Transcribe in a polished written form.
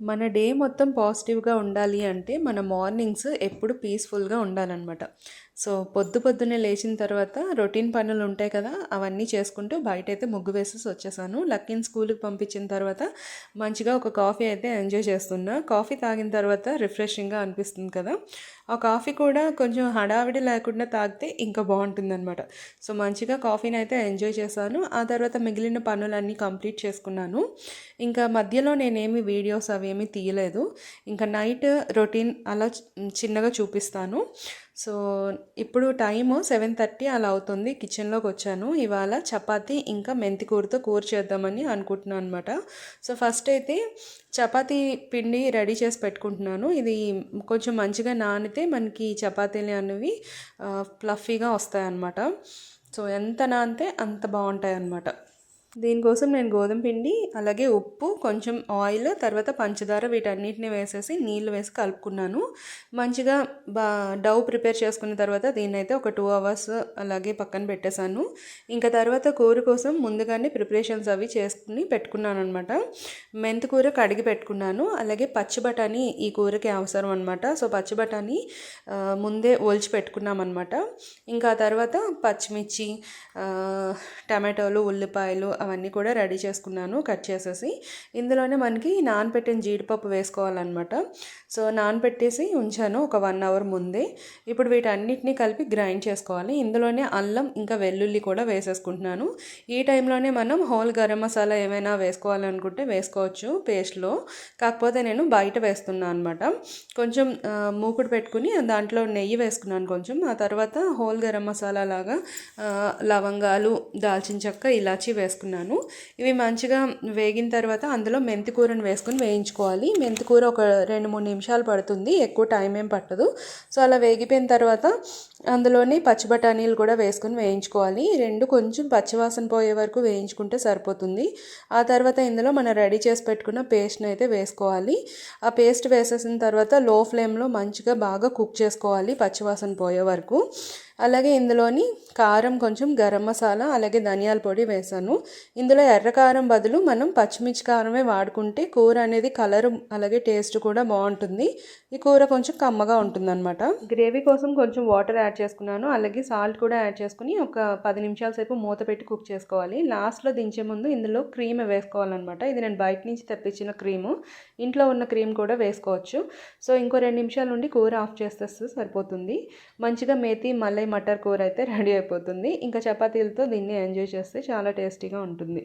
మన డే మొత్తం పాజిటివ్గా ఉండాలి అంటే మన మార్నింగ్స్ ఎప్పుడు పీస్ఫుల్గా ఉండాలన్నమాట. సో పొద్దున్నే లేచిన తర్వాత రొటీన్ పనులు ఉంటాయి కదా, అవన్నీ చేసుకుంటూ బయటైతే ముగ్గు వేసేసి వచ్చేసాను. లక్కీని స్కూల్కి పంపించిన తర్వాత మంచిగా ఒక కాఫీ అయితే ఎంజాయ్ చేస్తున్నా. కాఫీ తాగిన తర్వాత రిఫ్రెషింగ్గా అనిపిస్తుంది కదా, ఆ కాఫీ కూడా కొంచెం హడావిడి లేకుండా తాగితే ఇంకా బాగుంటుందన్నమాట. సో మంచిగా కాఫీని అయితే ఎంజాయ్ చేశాను. ఆ తర్వాత మిగిలిన పనులన్నీ కంప్లీట్ చేసుకున్నాను. ఇంకా మధ్యలో నేనేమి వీడియోస్ అవేమీ తీయలేదు. ఇంకా నైట్ రొటీన్ అలా చిన్నగా చూపిస్తాను. సో ఇప్పుడు టైము 7:30 అలా అవుతుంది. కిచెన్లోకి వచ్చాను. ఇవాళ చపాతీ ఇంకా మెంతికూరతో కూర చేద్దామని అనుకుంటున్నాను అనమాట. సో ఫస్ట్ అయితే చపాతీ పిండి రెడీ చేసి పెట్టుకుంటున్నాను. ఇది కొంచెం మంచిగా నానితే మనకి చపాతీలు అనేవి ఫ్లఫీగా వస్తాయన్నమాట. సో ఎంత నానితే అంత బాగుంటాయి అన్నమాట. దీనికోసం నేను గోధుమ పిండి, అలాగే ఉప్పు, కొంచెం ఆయిల్, తర్వాత పంచదార వీటన్నిటిని వేసేసి నీళ్ళు వేసి కలుపుకున్నాను. మంచిగా డవ్ ప్రిపేర్ చేసుకున్న తర్వాత దీన్ని అయితే ఒక 2 అవర్స్ అలాగే పక్కన పెట్టేశాను. ఇంకా తర్వాత కూర కోసం ముందుగానే ప్రిపరేషన్స్ అవి చేసుకుని పెట్టుకున్నాను అనమాట. మెంతికూర కడిగి పెట్టుకున్నాను. అలాగే పచ్చి బఠానీ ఈ కూరకి అవసరం అనమాట. సో పచ్చి బఠానీ ముందే ఒలిచి పెట్టుకున్నాం అనమాట. ఇంకా తర్వాత పచ్చిమిర్చి, టమాటోలు, ఉల్లిపాయలు అవన్నీ కూడా రెడీ చేసుకున్నాను కట్ చేసేసి. ఇందులోనే మనకి నానబెట్టిన జీడిపప్పు వేసుకోవాలన్నమాట. సో నానబెట్టేసి ఉంచాను ఒక 1 అవర్ ముందే. ఇప్పుడు వీటన్నిటిని కలిపి గ్రైండ్ చేసుకోవాలి. ఇందులోనే అల్లం ఇంకా వెల్లుల్లి కూడా వేసేసుకుంటున్నాను. ఈ టైంలోనే మనం హోల్ గరం మసాలా ఏమైనా వేసుకోవాలనుకుంటే వేసుకోవచ్చు పేస్ట్లో. కాకపోతే నేను బయట వేస్తున్నాను అనమాట. కొంచెం మూకుడు పెట్టుకుని దాంట్లో నెయ్యి వేసుకున్నాను కొంచెం. ఆ తర్వాత హోల్ గరం మసాలా లాగా లవంగాలు, దాల్చిన చెక్క, ఇలాచీ వేసుకున్నాను. ఇవి మంచిగా వేగిన తర్వాత అందులో మెంతికూరను వేసుకుని వేయించుకోవాలి. మెంతికూర ఒక 2-3 నిమిషాలు పడుతుంది, ఎక్కువ టైం ఏం పట్టదు. సో అలా వేగిపోయిన తర్వాత అందులోని పచ్చి బఠానీలు కూడా వేసుకొని వేయించుకోవాలి. రెండు కొంచెం పచ్చివాసన పోయే వరకు వేయించుకుంటే సరిపోతుంది. ఆ తర్వాత ఇందులో మనం రెడీ చేసి పెట్టుకున్న పేస్ట్ని అయితే వేసుకోవాలి. ఆ పేస్ట్ వేసేసిన తర్వాత లో ఫ్లేమ్లో మంచిగా బాగా కుక్ చేసుకోవాలి పచ్చివాసన పోయే వరకు. అలాగే ఇందులోని కారం, కొంచెం గరం మసాలా, అలాగే ధనియాల పొడి వేసాను. ఇందులో ఎర్ర కారం బదులు మనం పచ్చిమిర్చి కారమే వాడుకుంటే కూర అనేది కలర్ అలాగే టేస్ట్ కూడా బాగుంటుంది. ఈ కూర కొంచెం కమ్మగా ఉంటుందన్నమాట. గ్రేవీ కోసం కొంచెం వాటర్ యాడ్ చేసుకున్నాను. అలాగే సాల్ట్ కూడా యాడ్ చేసుకుని ఒక 10 నిమిషాల సేపు మూత పెట్టి కుక్ చేసుకోవాలి. లాస్ట్లో దించే ముందు ఇందులో క్రీమ్ వేసుకోవాలన్నమాట. ఇది నేను బయట నుంచి తెప్పించిన క్రీము. ఇంట్లో ఉన్న క్రీమ్ కూడా వేసుకోవచ్చు. సో ఇంకో 2 నిమిషాల నుండి కూర ఆఫ్ చేస్తే సరిపోతుంది. మంచిగా మేతి మల్లై మటర్ కూర అయితే రెడీ అయిపోతుంది. ఇంకా చపాతీలతో దీన్ని ఎంజాయ్ చేస్తే చాలా టేస్టీగా ఉంటుంది.